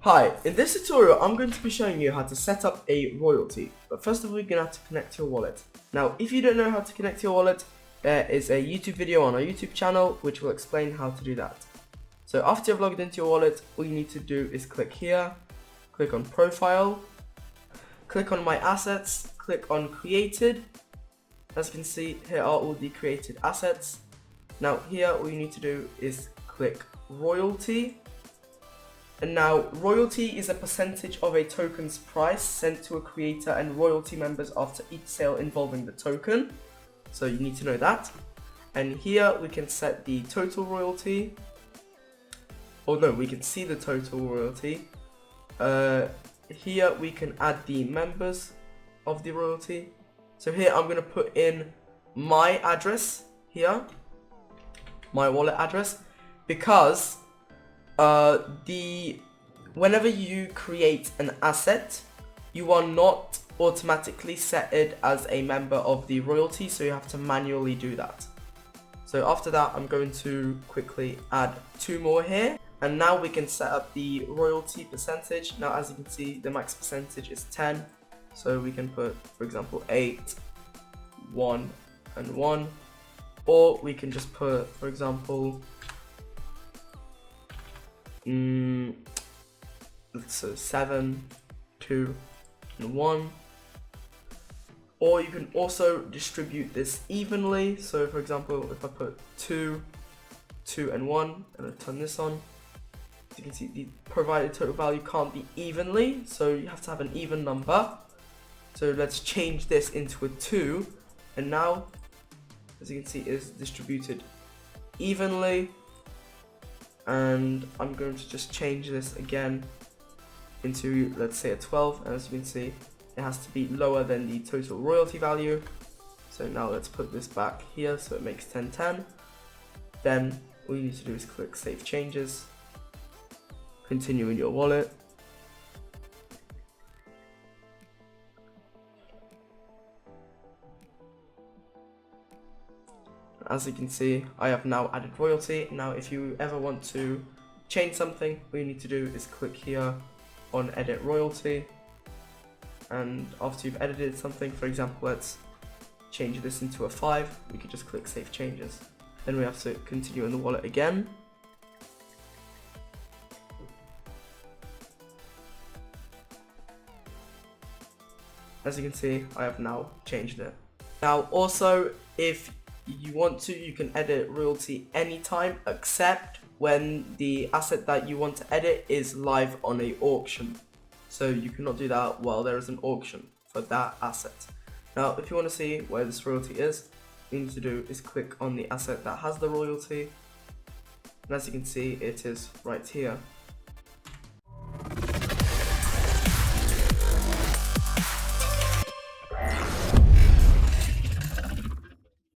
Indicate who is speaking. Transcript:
Speaker 1: Hi, in this tutorial I'm going to be showing you how to set up a royalty, but first of all you're going to have to connect your wallet. Now if you don't know how to connect your wallet, there is a YouTube video on our YouTube channel which will explain how to do that. So after you've logged into your wallet, all you need to do is click here, click on profile, click on my assets, click on created. As you can see, here are all the created assets. Now here all you need to do is click royalty. And now, royalty is a percentage of a token's price sent to a creator and royalty members after each sale involving the token. So you need to know that. And here we can set the total royalty. Oh no, we can see the total royalty. Here we can add the members of the royalty. So here I'm going to put in my address here, my wallet address, because whenever you create an asset, you are not automatically set it as a member of the royalty, so you have to manually do that. So after that, I'm going to quickly add 2 more here, and now we can set up the royalty percentage. Now as you can see, the max percentage is 10, so we can put, for example, 8, 1 and 1, or we can just put, for example, so 7, 2 and 1. Or you can also distribute this evenly. So for example, if I put 2, 2 and 1 and I turn this on, as you can see the provided total value can't be evenly, so you have to have an even number. So let's change this into a 2, and now as you can see it is distributed evenly. And I'm going to just change this again into, let's say, a 12, and as you can see it has to be lower than the total royalty value. So now let's put this back here so it makes 1010. Then all you need to do is click save changes, continue in your wallet, as you can see, I have now added royalty. Now if you ever want to change something, all you need to do is click here on edit royalty, and after you've edited something, for example, let's change this into a 5, we could just click save changes. Then we have to continue in the wallet again. As you can see, I have now changed it. Now also, if you want to, you can edit royalty anytime except when the asset that you want to edit is live on a auction. So you cannot do that while there is an auction for that asset. Now if you want to see where this royalty is, what you need to do is click on the asset that has the royalty, and as you can see it is right here.